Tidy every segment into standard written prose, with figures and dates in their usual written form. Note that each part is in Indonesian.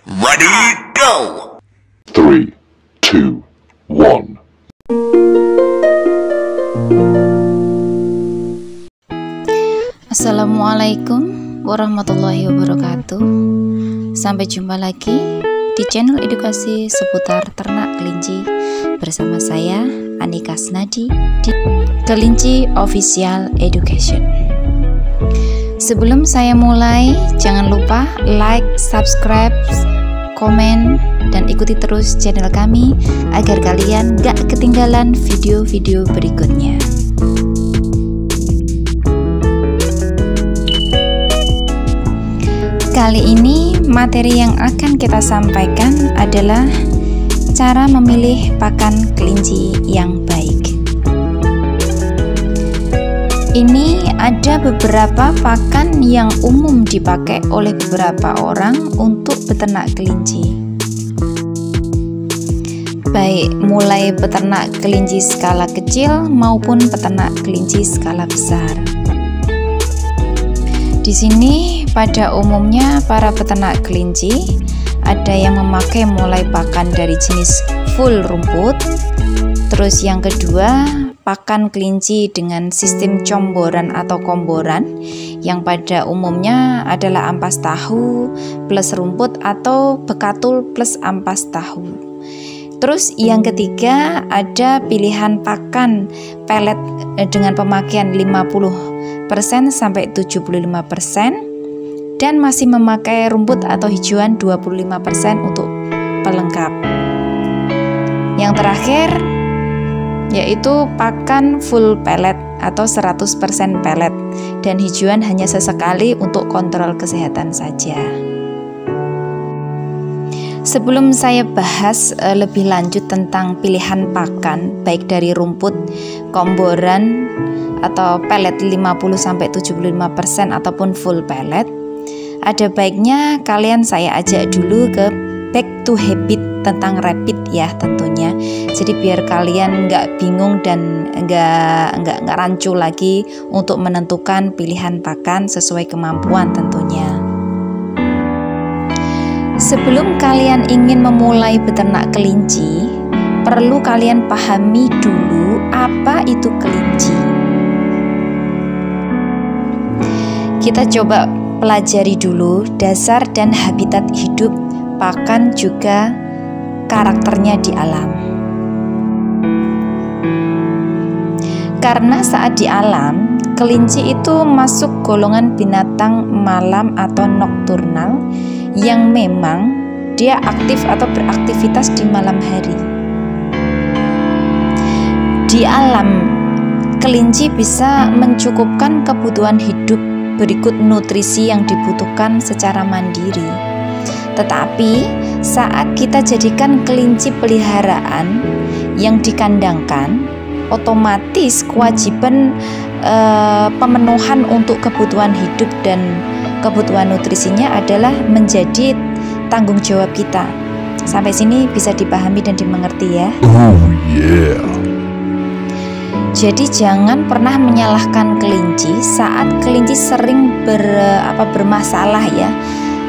Ready, go! 3, 2, 1. Assalamualaikum warahmatullahi wabarakatuh. Sampai jumpa lagi di channel edukasi seputar ternak kelinci bersama saya Anika Snadi di Kelinci Official Education. Sebelum saya mulai, jangan lupa like, subscribe, komen, dan ikuti terus channel kami agar kalian gak ketinggalan video-video berikutnya. Kali ini materi yang akan kita sampaikan adalah cara memilih pakan kelinci yang baik. Ini ada beberapa pakan yang umum dipakai oleh beberapa orang untuk beternak kelinci. Baik mulai peternak kelinci skala kecil maupun peternak kelinci skala besar. Di sini pada umumnya para peternak kelinci ada yang memakai mulai pakan dari jenis full rumput. Terus yang kedua, pakan kelinci dengan sistem comboran atau komboran yang pada umumnya adalah ampas tahu plus rumput atau bekatul plus ampas tahu. Terus yang ketiga ada pilihan pakan pelet dengan pemakaian 50% sampai 75% dan masih memakai rumput atau hijauan 25% untuk pelengkap. Yang terakhir yaitu pakan full pellet atau 100% pellet dan hijauan hanya sesekali untuk kontrol kesehatan saja. Sebelum saya bahas lebih lanjut tentang pilihan pakan baik dari rumput, komboran atau pellet 50-75% ataupun full pellet, ada baiknya kalian saya ajak dulu ke back to habit tentang rapid ya tentunya. Jadi biar kalian nggak bingung dan nggak rancu lagi untuk menentukan pilihan pakan sesuai kemampuan tentunya. Sebelum kalian ingin memulai beternak kelinci, perlu kalian pahami dulu apa itu kelinci. Kita coba pelajari dulu dasar dan habitat hidup, pakan juga karakternya di alam. Karena saat di alam, kelinci itu masuk golongan binatang malam atau nokturnal yang memang dia aktif atau beraktivitas di malam hari. Di alam, kelinci bisa mencukupkan kebutuhan hidup berikut nutrisi yang dibutuhkan secara mandiri. Tetapi saat kita jadikan kelinci peliharaan yang dikandangkan, otomatis kewajiban pemenuhan untuk kebutuhan hidup dan kebutuhan nutrisinya adalah menjadi tanggung jawab kita. Sampai sini bisa dipahami dan dimengerti ya. Oh yeah. Jadi jangan pernah menyalahkan kelinci saat kelinci sering bermasalah ya.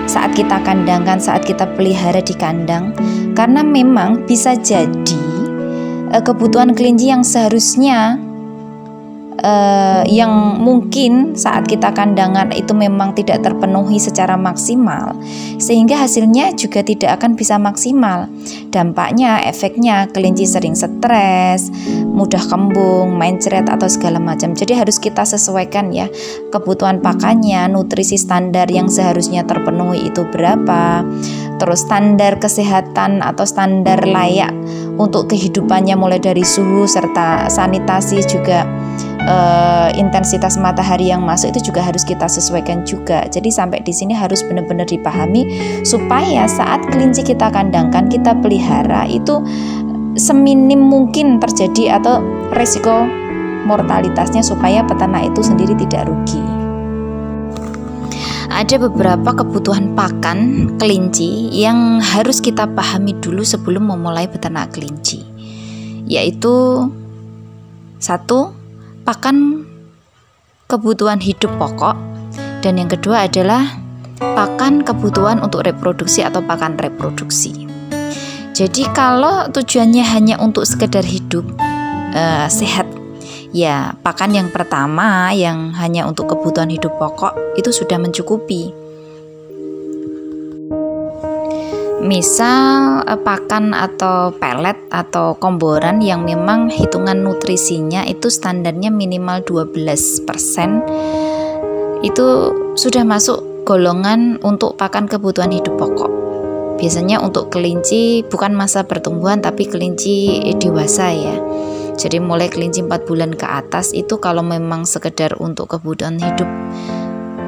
Saat kita kandangkan, saat kita pelihara di kandang, karena memang bisa jadi kebutuhan kelinci yang seharusnya yang mungkin saat kita kandangan itu memang tidak terpenuhi secara maksimal, sehingga hasilnya juga tidak akan bisa maksimal. Dampaknya, efeknya kelinci sering stres, mudah kembung, mencret atau segala macam. Jadi harus kita sesuaikan ya kebutuhan pakannya, nutrisi standar yang seharusnya terpenuhi itu berapa, terus standar kesehatan atau standar layak untuk kehidupannya mulai dari suhu serta sanitasi juga intensitas matahari yang masuk itu juga harus kita sesuaikan juga. Jadi sampai di sini harus benar-benar dipahami supaya saat kelinci kita kandangkan, kita pelihara itu seminim mungkin terjadi atau resiko mortalitasnya supaya peternak itu sendiri tidak rugi. Ada beberapa kebutuhan pakan kelinci yang harus kita pahami dulu sebelum memulai beternak kelinci, yaitu 1. Pakan kebutuhan hidup pokok, dan yang kedua adalah pakan kebutuhan untuk reproduksi atau pakan reproduksi. Jadi kalau tujuannya hanya untuk sekedar hidup sehat, ya pakan yang pertama yang hanya untuk kebutuhan hidup pokok itu sudah mencukupi. Misal pakan atau pelet atau komboran yang memang hitungan nutrisinya itu standarnya minimal 12%, itu sudah masuk golongan untuk pakan kebutuhan hidup pokok. Biasanya untuk kelinci bukan masa pertumbuhan tapi kelinci dewasa ya. Jadi mulai kelinci 4 bulan ke atas itu kalau memang sekedar untuk kebutuhan hidup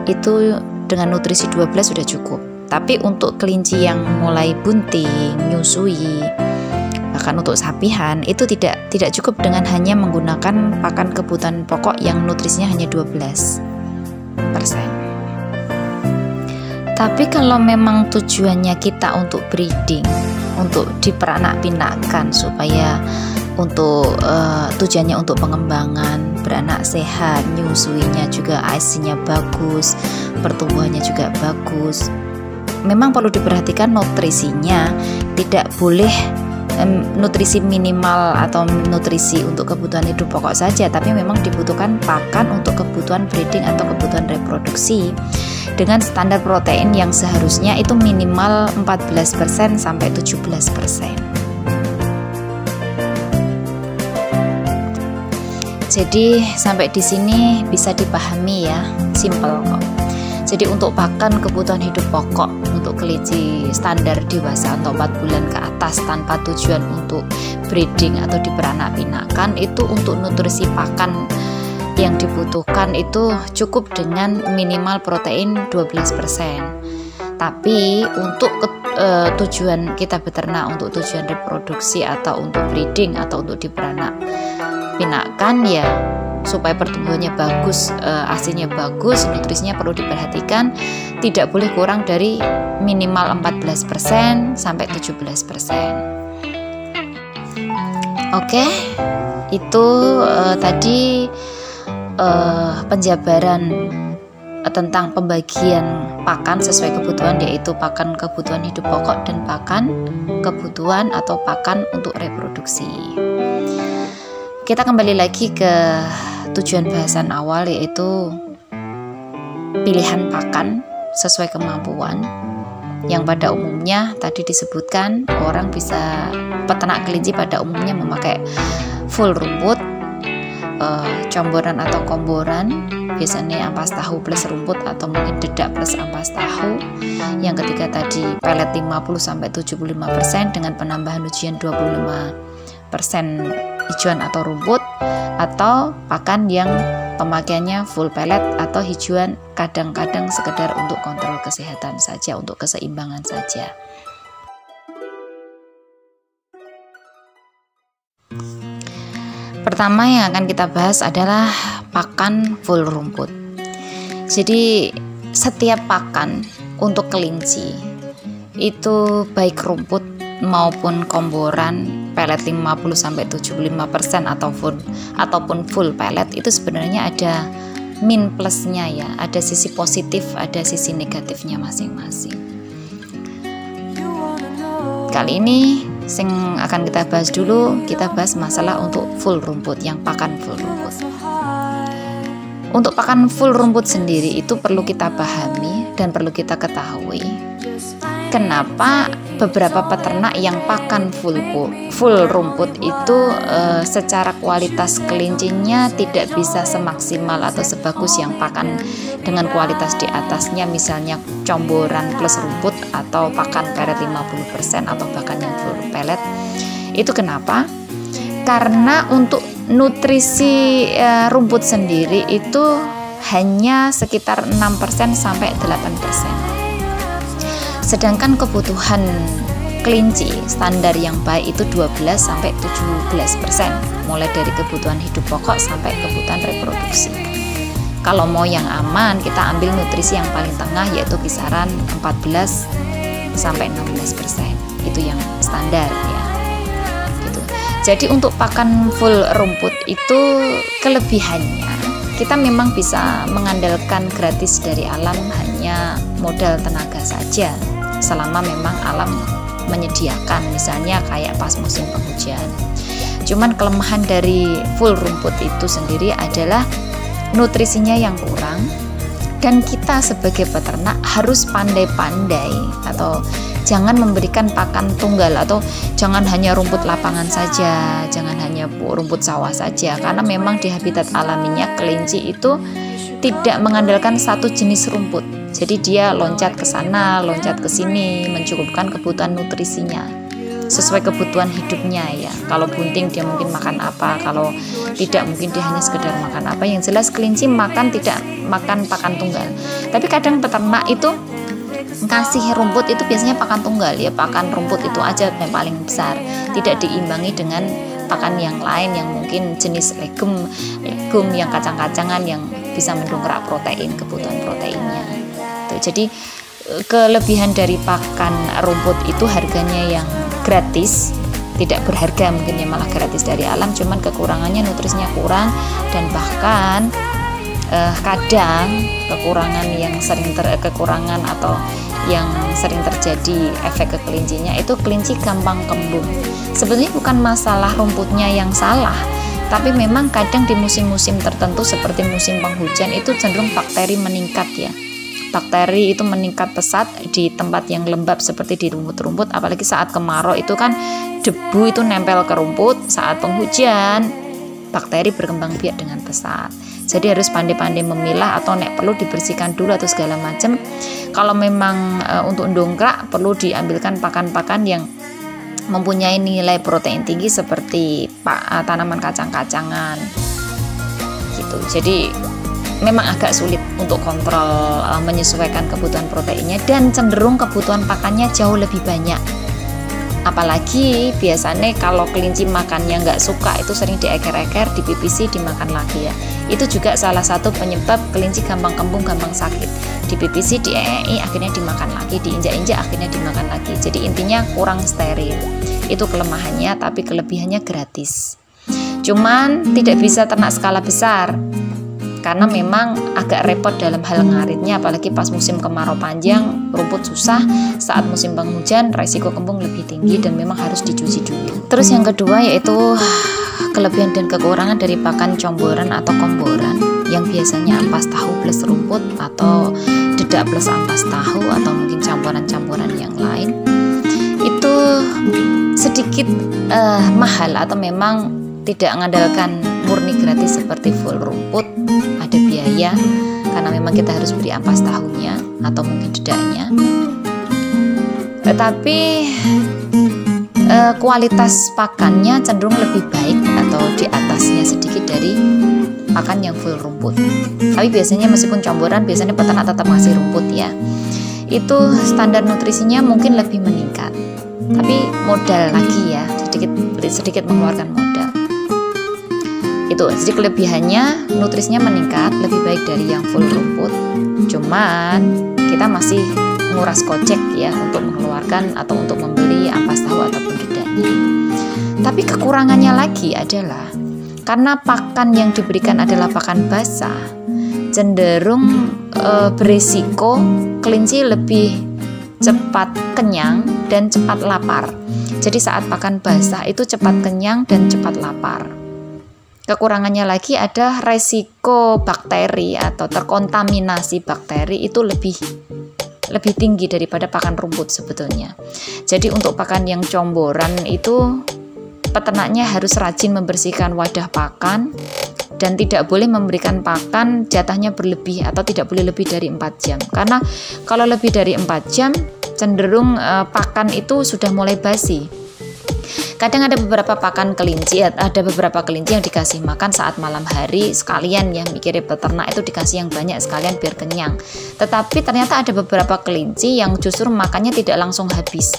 itu dengan nutrisi 12 sudah cukup. Tapi untuk kelinci yang mulai bunting, nyusui, bahkan untuk sapihan itu tidak cukup dengan hanya menggunakan pakan kebutuhan pokok yang nutrisinya hanya 12%. Tapi kalau memang tujuannya kita untuk breeding, untuk diperanak-pinakkan supaya untuk tujuannya untuk pengembangan, beranak sehat, nyusuinya juga ASI-nya bagus, pertumbuhannya juga bagus. Memang perlu diperhatikan nutrisinya, tidak boleh nutrisi minimal atau nutrisi untuk kebutuhan hidup pokok saja, tapi memang dibutuhkan pakan untuk kebutuhan breeding atau kebutuhan reproduksi dengan standar protein yang seharusnya itu minimal 14% sampai 17%. Jadi sampai di sini bisa dipahami ya, simple kok. Jadi untuk pakan kebutuhan hidup pokok untuk kelinci standar dewasa atau 4 bulan ke atas tanpa tujuan untuk breeding atau diperanak-pinakan, itu untuk nutrisi pakan yang dibutuhkan itu cukup dengan minimal protein 12%. Tapi untuk tujuan kita beternak untuk tujuan reproduksi atau untuk breeding atau untuk diperanak-pinakan ya supaya pertumbuhannya bagus, ASI-nya bagus, nutrisinya perlu diperhatikan, tidak boleh kurang dari minimal 14% sampai 17%. Oke, itu tadi penjabaran tentang pembagian pakan sesuai kebutuhan, yaitu pakan kebutuhan hidup pokok dan pakan kebutuhan atau pakan untuk reproduksi. Kita kembali lagi ke tujuan bahasan awal, yaitu pilihan pakan sesuai kemampuan, yang pada umumnya tadi disebutkan peternak kelinci pada umumnya memakai full rumput, comboran atau komboran, biasanya ampas tahu plus rumput atau mungkin dedak plus ampas tahu. Yang ketiga tadi pelet 50-75% dengan penambahan hijauan 25% hijauan atau rumput, atau pakan yang pemakaiannya full pelet atau hijauan kadang-kadang sekedar untuk kontrol kesehatan saja, untuk keseimbangan saja. Pertama yang akan kita bahas adalah pakan full rumput. Jadi setiap pakan untuk kelinci itu baik rumput maupun komboran, pelet 50-75% ataupun full pelet, itu sebenarnya ada min plusnya ya, ada sisi positif, ada sisi negatifnya masing-masing. Kali ini yang akan kita bahas dulu, kita bahas masalah untuk full rumput, yang pakan full rumput. Untuk pakan full rumput sendiri itu perlu kita pahami dan perlu kita ketahui kenapa beberapa peternak yang pakan full rumput itu secara kualitas kelincinya tidak bisa semaksimal atau sebagus yang pakan dengan kualitas di atasnya, misalnya comboran plus rumput atau pakan pelet 50% atau bahkan yang full pelet. Itu kenapa? Karena untuk nutrisi rumput sendiri itu hanya sekitar 6% sampai 8%. Sedangkan kebutuhan kelinci standar yang baik itu 12 sampai 17%, mulai dari kebutuhan hidup pokok sampai kebutuhan reproduksi. Kalau mau yang aman, kita ambil nutrisi yang paling tengah, yaitu kisaran 14 sampai 16%. Itu yang standar ya. Gitu. Jadi untuk pakan full rumput itu kelebihannya kita memang bisa mengandalkan gratis dari alam hanya hanya modal tenaga saja, selama memang alam menyediakan, misalnya kayak pas musim penghujan. Cuman kelemahan dari full rumput itu sendiri adalah nutrisinya yang kurang, dan kita sebagai peternak harus pandai-pandai, atau jangan memberikan pakan tunggal, atau jangan hanya rumput lapangan saja, jangan hanya rumput sawah saja, karena memang di habitat alaminya kelinci itu tidak mengandalkan satu jenis rumput. Jadi dia loncat ke sana, loncat ke sini, mencukupkan kebutuhan nutrisinya sesuai kebutuhan hidupnya ya. Kalau bunting dia mungkin makan apa, kalau tidak mungkin dia hanya sekedar makan apa. Yang jelas kelinci tidak makan pakan tunggal. Tapi kadang peternak itu kasih rumput itu biasanya pakan tunggal ya, pakan rumput itu aja yang paling besar, tidak diimbangi dengan pakan yang lain yang mungkin jenis legum yang kacang-kacangan yang bisa mendongkrak kebutuhan proteinnya. Jadi kelebihan dari pakan rumput itu harganya yang gratis, tidak berharga mungkin ya, malah gratis dari alam, cuman kekurangannya nutrisinya kurang, dan bahkan kadang kekurangan atau yang sering terjadi efek ke kelincinya itu kelinci gampang kembung. Sebetulnya bukan masalah rumputnya yang salah, tapi memang kadang di musim-musim tertentu seperti musim penghujan itu cenderung bakteri meningkat ya. Bakteri itu meningkat pesat di tempat yang lembab seperti di rumput-rumput, apalagi saat kemarau itu kan debu itu nempel ke rumput. Saat penghujan bakteri berkembang biak dengan pesat. Jadi harus pandai-pandai memilah, atau nek perlu dibersihkan dulu atau segala macam. Kalau memang untuk dongkrak perlu diambilkan pakan-pakan yang mempunyai nilai protein tinggi seperti tanaman kacang-kacangan gitu. Jadi memang agak sulit untuk kontrol menyesuaikan kebutuhan proteinnya, dan cenderung kebutuhan pakannya jauh lebih banyak. Apalagi biasanya kalau kelinci makannya nggak suka itu sering dieker-eker, dipipisi, dimakan lagi ya. Itu juga salah satu penyebab kelinci gampang kembung, gampang sakit. Dipipisi, dieei, akhirnya dimakan lagi, diinjak-injak, akhirnya dimakan lagi. Jadi intinya kurang steril. Itu kelemahannya, tapi kelebihannya gratis. Cuman tidak bisa ternak skala besar, karena memang agak repot dalam hal ngaritnya, apalagi pas musim kemarau panjang rumput susah, saat musim penghujan resiko kembung lebih tinggi dan memang harus dicuci dulu. Terus yang kedua yaitu kelebihan dan kekurangan dari pakan comboran atau komboran yang biasanya ampas tahu plus rumput, atau dedak plus ampas tahu, atau mungkin campuran-campuran yang lain. Itu sedikit mahal, atau memang tidak mengandalkan murni gratis seperti full rumput. Ada biaya karena memang kita harus beri ampas tahunya atau mungkin dedaknya. Tetapi kualitas pakannya cenderung lebih baik atau di atasnya sedikit dari pakan yang full rumput. Tapi biasanya meskipun campuran, biasanya peternak tetap ngasih rumput ya. Itu standar nutrisinya mungkin lebih meningkat. Tapi modal lagi ya, sedikit mengeluarkan modal. Itu jadi kelebihannya, nutrisinya meningkat lebih baik dari yang full rumput. Cuman kita masih nguras kocek ya untuk mengeluarkan atau untuk membeli ampas tahu ataupun dedaknya. Tapi kekurangannya lagi adalah karena pakan yang diberikan adalah pakan basah, cenderung berisiko kelinci lebih cepat kenyang dan cepat lapar. Jadi saat pakan basah itu cepat kenyang dan cepat lapar. Kekurangannya lagi ada resiko bakteri atau terkontaminasi bakteri itu lebih tinggi daripada pakan rumput sebetulnya. Jadi untuk pakan yang comboran itu peternaknya harus rajin membersihkan wadah pakan dan tidak boleh memberikan pakan jatahnya berlebih atau tidak boleh lebih dari 4 jam. Karena kalau lebih dari 4 jam cenderung pakan itu sudah mulai basi. Kadang ada beberapa kelinci yang dikasih makan saat malam hari sekalian ya, mikirnya peternak itu dikasih yang banyak sekalian biar kenyang. Tetapi ternyata ada beberapa kelinci yang justru makannya tidak langsung habis.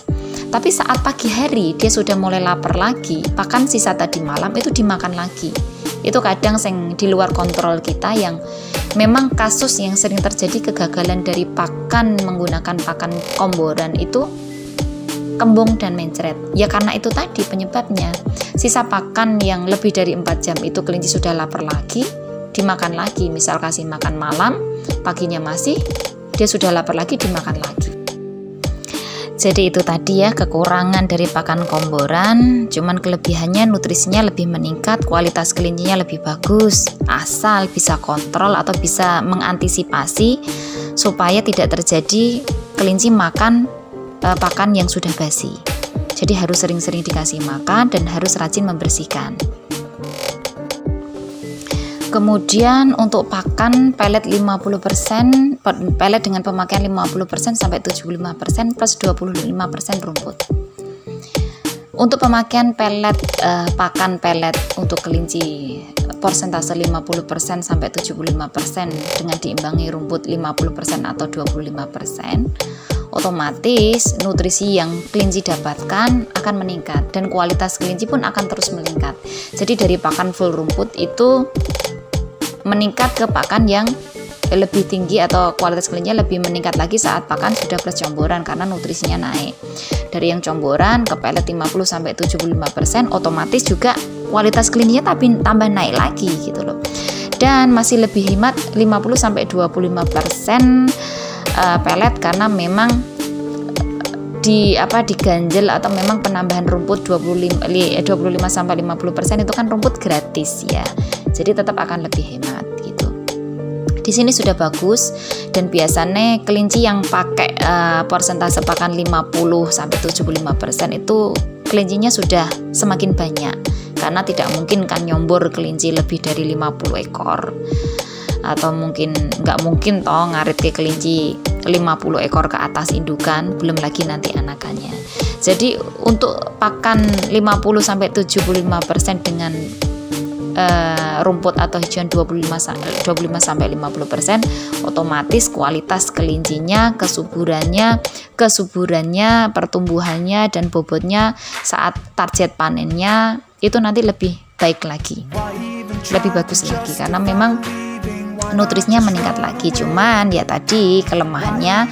Tapi saat pagi hari dia sudah mulai lapar lagi, pakan sisa tadi malam itu dimakan lagi. Itu kadang di luar kontrol kita, yang memang kasus yang sering terjadi kegagalan dari pakan menggunakan pakan komboran itu kembung dan mencret. Ya karena itu tadi penyebabnya. Sisa pakan yang lebih dari 4 jam itu kelinci sudah lapar lagi, dimakan lagi. Misal kasih makan malam, paginya masih dia sudah lapar lagi, dimakan lagi. Jadi itu tadi ya kekurangan dari pakan komboran, cuman kelebihannya nutrisinya lebih meningkat, kualitas kelincinya lebih bagus, asal bisa kontrol atau bisa mengantisipasi supaya tidak terjadi kelinci makan pakan yang sudah basi. Jadi harus sering-sering dikasih makan dan harus rajin membersihkan. Kemudian untuk pakan pelet 50%, pelet dengan pemakaian 50% sampai 75% plus 25% rumput. Untuk pemakaian pelet, pakan pelet untuk kelinci persentase 50% sampai 75% dengan diimbangi rumput 50% atau 25%, otomatis nutrisi yang kelinci dapatkan akan meningkat dan kualitas kelinci pun akan terus meningkat. Jadi dari pakan full rumput itu meningkat ke pakan yang lebih tinggi atau kualitas kelincinya lebih meningkat lagi saat pakan sudah plus comboran karena nutrisinya naik. Dari yang comboran ke pelet 50-75%, otomatis juga kualitas kelincinya tapi tambah naik lagi gitu loh. Dan masih lebih hemat 50-25% pelet karena memang diganjel atau memang penambahan rumput 25-50% itu kan rumput gratis ya. Jadi tetap akan lebih hemat gitu. Di sini sudah bagus dan biasanya kelinci yang pakai persentase pakan 50-75% itu kelincinya sudah semakin banyak karena tidak mungkin kan nyombor kelinci lebih dari 50 ekor atau nggak mungkin toh ngarit ke kelinci 50 ekor ke atas indukan, belum lagi nanti anakannya. Jadi untuk pakan 50-75% dengan rumput atau hijauan 25-50%, otomatis kualitas kelincinya, kesuburannya, pertumbuhannya dan bobotnya saat target panennya itu nanti lebih baik lagi, lebih bagus lagi karena memang nutrisinya meningkat lagi. Cuman ya tadi kelemahannya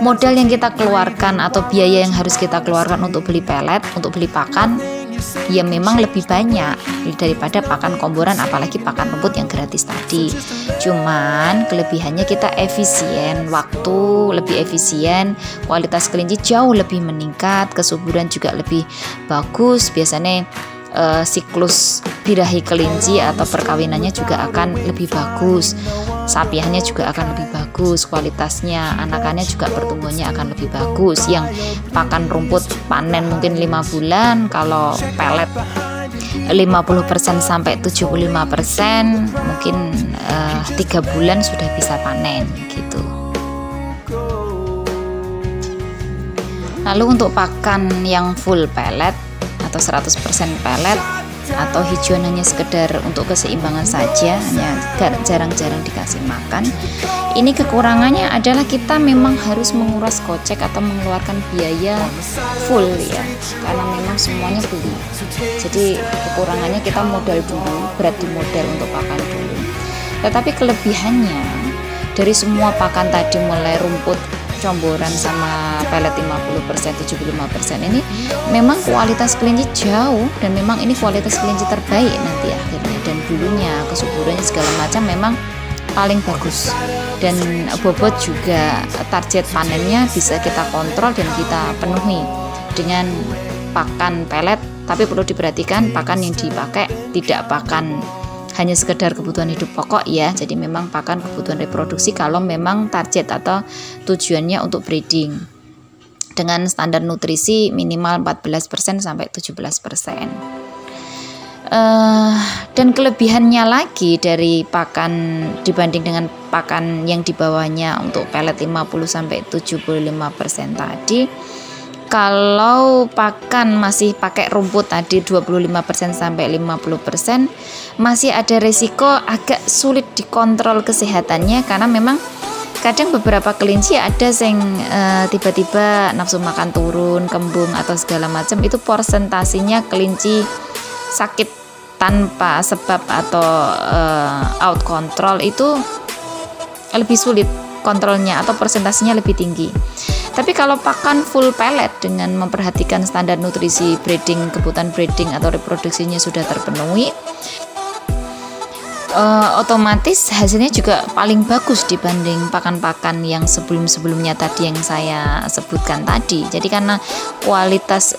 modal yang kita keluarkan atau biaya yang harus kita keluarkan untuk beli pelet, untuk beli pakan ya memang lebih banyak daripada pakan komboran, apalagi pakan rumput yang gratis tadi. Cuman kelebihannya kita efisien, waktu lebih efisien, kualitas kelinci jauh lebih meningkat, kesuburan juga lebih bagus. Biasanya siklus birahi kelinci atau perkawinannya juga akan lebih bagus, sapiahnya juga akan lebih bagus, kualitasnya, anakannya juga pertumbuhannya akan lebih bagus. Yang pakan rumput panen mungkin 5 bulan, kalau pelet 50% sampai 75% mungkin 3 bulan sudah bisa panen gitu. Lalu untuk pakan yang full pelet atau 100% pelet atau hijauan hanya sekedar untuk keseimbangan saja, hanya jarang-jarang dikasih makan. Ini kekurangannya adalah kita memang harus menguras kocek atau mengeluarkan biaya full ya, karena memang semuanya beli. Jadi kekurangannya kita modal dulu, berat di modal untuk pakan dulu. Tetapi kelebihannya dari semua pakan tadi, mulai rumput, comboran sama pelet 50%, 75% ini memang kualitas kelinci jauh, dan memang ini kualitas kelinci terbaik nanti akhirnya, dan bulunya, kesuburannya segala macam memang paling bagus, dan bobot juga target panennya bisa kita kontrol dan kita penuhi dengan pakan pelet. Tapi perlu diperhatikan pakan yang dipakai tidak pakan hanya sekedar kebutuhan hidup pokok ya, jadi memang pakan kebutuhan reproduksi kalau memang target atau tujuannya untuk breeding dengan standar nutrisi minimal 14% sampai 17%. Dan kelebihannya lagi dari pakan dibanding dengan pakan yang di bawahnya untuk pelet 50 sampai 75% tadi, kalau pakan masih pakai rumput tadi 25% sampai 50%, masih ada resiko agak sulit dikontrol kesehatannya, karena memang kadang beberapa kelinci ada yang tiba-tiba nafsu makan turun, kembung atau segala macam, itu persentasenya kelinci sakit tanpa sebab atau out control itu lebih sulit kontrolnya atau persentasenya lebih tinggi. Tapi kalau pakan full pellet dengan memperhatikan standar nutrisi breeding, kebutuhan breeding atau reproduksinya sudah terpenuhi, otomatis hasilnya juga paling bagus dibanding pakan-pakan yang sebelum-sebelumnya tadi yang saya sebutkan tadi. Jadi karena kualitas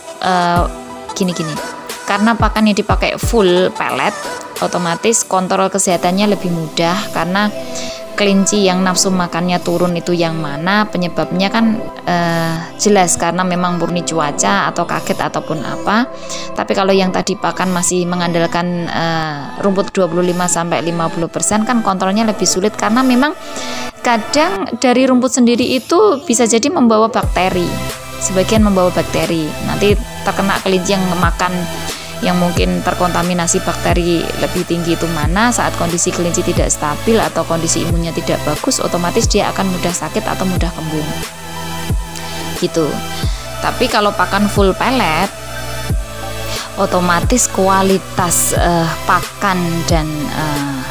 karena pakan yang dipakai full pellet, otomatis kontrol kesehatannya lebih mudah karena kelinci yang nafsu makannya turun itu yang mana penyebabnya kan jelas karena memang murni cuaca atau kaget ataupun apa. Tapi kalau yang tadi pakan masih mengandalkan rumput 25-50% kan kontrolnya lebih sulit karena memang kadang dari rumput sendiri itu bisa jadi membawa bakteri, sebagian membawa bakteri. Nanti terkena kelinci yang makan yang mungkin terkontaminasi bakteri lebih tinggi itu mana, saat kondisi kelinci tidak stabil atau kondisi imunnya tidak bagus, otomatis dia akan mudah sakit atau mudah kembung gitu. Tapi kalau pakan full pellet, otomatis kualitas pakan dan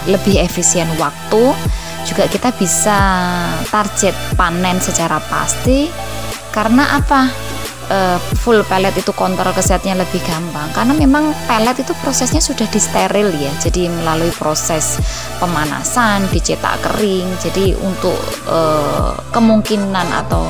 lebih efisien waktu, juga kita bisa target panen secara pasti. Karena apa? Full pellet itu kontrol kesehatannya lebih gampang karena memang pellet itu prosesnya sudah disteril ya, jadi melalui proses pemanasan, dicetak kering. Jadi untuk kemungkinan atau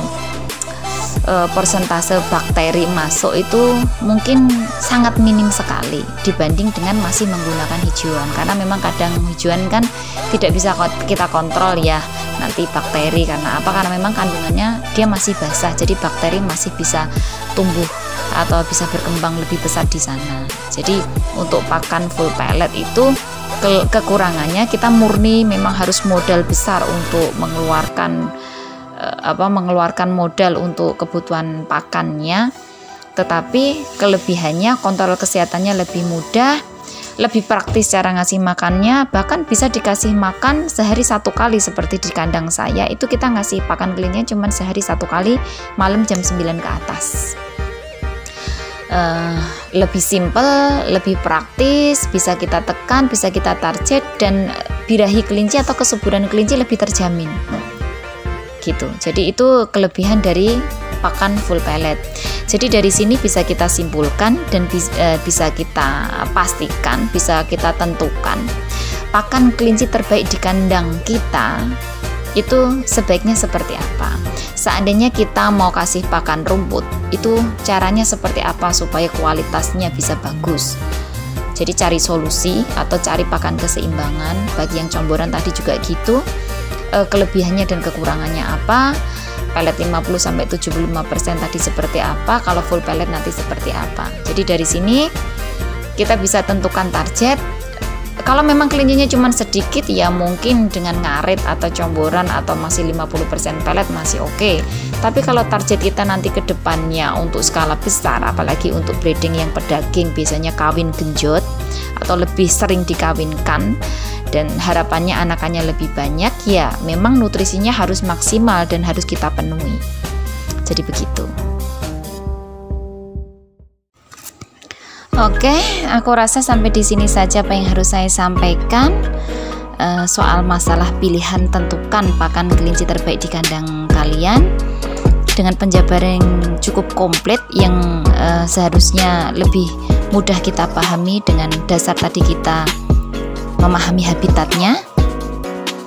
persentase bakteri masuk itu mungkin sangat minim sekali dibanding dengan masih menggunakan hijauan, karena memang kadang hijauan kan tidak bisa kita kontrol ya nanti bakteri. Karena apa? Karena memang kandungannya dia masih basah, jadi bakteri masih bisa tumbuh atau bisa berkembang lebih besar di sana. Jadi untuk pakan full pellet itu kekurangannya kita murni memang harus modal besar untuk mengeluarkan modal untuk kebutuhan pakannya, tetapi kelebihannya kontrol kesehatannya lebih mudah, lebih praktis cara ngasih makannya, bahkan bisa dikasih makan sehari 1 kali seperti di kandang saya itu kita ngasih pakan kelincinya cuma sehari 1 kali, malam jam 9 ke atas. Lebih simple, lebih praktis, bisa kita tekan, bisa kita target, dan birahi kelinci atau kesuburan kelinci lebih terjamin gitu. Jadi itu kelebihan dari pakan full pellet. Jadi dari sini bisa kita simpulkan dan bisa kita pastikan, bisa kita tentukan pakan kelinci terbaik di kandang kita itu sebaiknya seperti apa. Seandainya kita mau kasih pakan rumput, itu caranya seperti apa supaya kualitasnya bisa bagus. Jadi cari solusi atau cari pakan keseimbangan. Bagi yang comboran tadi juga gitu, kelebihannya dan kekurangannya apa, pellet 50-75% tadi seperti apa, kalau full pellet nanti seperti apa. Jadi dari sini kita bisa tentukan target. Kalau memang kelincinya cuma sedikit ya mungkin dengan ngarit atau comboran atau masih 50% pellet masih oke. Tapi kalau target kita nanti ke depannya untuk skala besar, apalagi untuk breeding yang pedaging, biasanya kawin genjot atau lebih sering dikawinkan dan harapannya anakannya lebih banyak, ya memang nutrisinya harus maksimal dan harus kita penuhi. Jadi begitu. Oke, aku rasa sampai di sini saja apa yang harus saya sampaikan soal masalah pilihan tentukan pakan kelinci terbaik di kandang kalian dengan penjabaran yang cukup komplit yang seharusnya lebih mudah kita pahami dengan dasar tadi kita memahami habitatnya.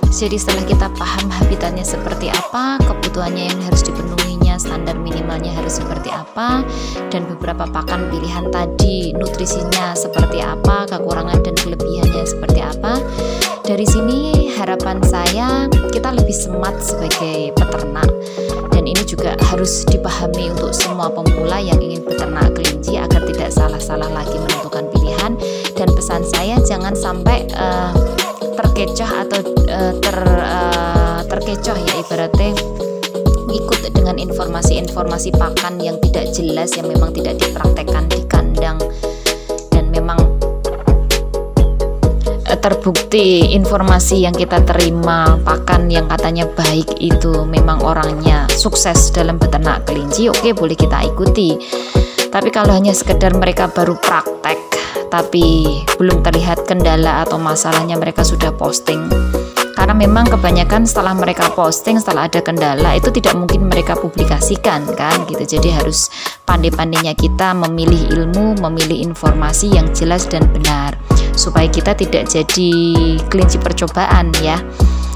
Jadi setelah kita paham habitatnya seperti apa, kebutuhannya yang harus dipenuhinya, standar minimalnya harus seperti apa, dan beberapa pakan pilihan tadi nutrisinya seperti apa, kekurangan dan kelebihannya seperti apa. Dari sini harapan saya kita lebih semat sebagai peternak, dan ini juga harus dipahami untuk semua pemula yang ingin beternak kelinci agar tidak salah-salah lagi menentukan pilihan. Dan pesan saya jangan sampai terkecoh atau terkecoh ya, ibaratnya ikut dengan informasi-informasi pakan yang tidak jelas, yang memang tidak dipraktekkan di kandang, dan memang terbukti informasi yang kita terima pakan yang katanya baik itu memang orangnya sukses dalam beternak kelinci, oke, boleh kita ikuti. Tapi kalau hanya sekedar mereka baru praktek tapi belum terlihat kendala atau masalahnya, mereka sudah posting. Karena memang kebanyakan setelah mereka posting, setelah ada kendala itu tidak mungkin mereka publikasikan kan gitu. Jadi harus pandai-pandainya kita memilih ilmu, memilih informasi yang jelas dan benar supaya kita tidak jadi kelinci percobaan ya.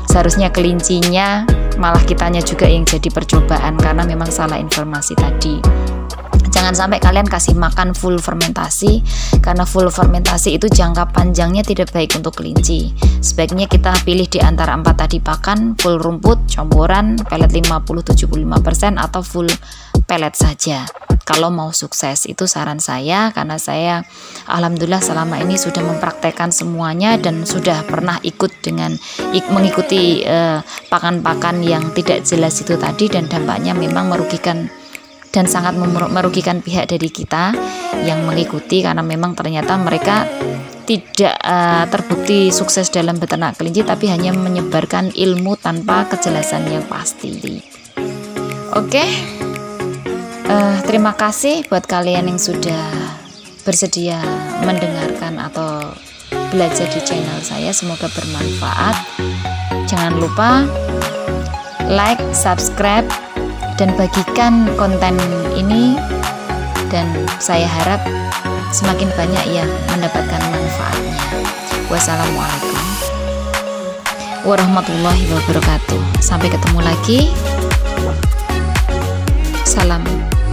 Seharusnya kelincinya malah kitanya juga yang jadi percobaan karena memang salah informasi tadi. Jangan sampai kalian kasih makan full fermentasi, karena full fermentasi itu jangka panjangnya tidak baik untuk kelinci. Sebaiknya kita pilih di antara 4 tadi pakan, full rumput, campuran, pelet 50-75% atau full pelet saja. Kalau mau sukses, itu saran saya, karena saya alhamdulillah selama ini sudah mempraktekkan semuanya dan sudah pernah mengikuti pakan-pakan yang tidak jelas itu tadi, dan dampaknya memang merugikan dan sangat merugikan pihak dari kita yang mengikuti, karena memang ternyata mereka tidak terbukti sukses dalam beternak kelinci, tapi hanya menyebarkan ilmu tanpa kejelasan yang pasti. Oke, terima kasih buat kalian yang sudah bersedia mendengarkan atau belajar di channel saya, semoga bermanfaat. Jangan lupa like, subscribe, dan bagikan konten ini, dan saya harap semakin banyak yang mendapatkan manfaatnya. Wassalamualaikum warahmatullahi wabarakatuh. Sampai ketemu lagi. Salam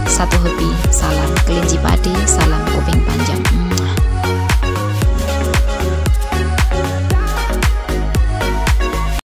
satu hobi, salam kelinci padi, salam kuping panjang.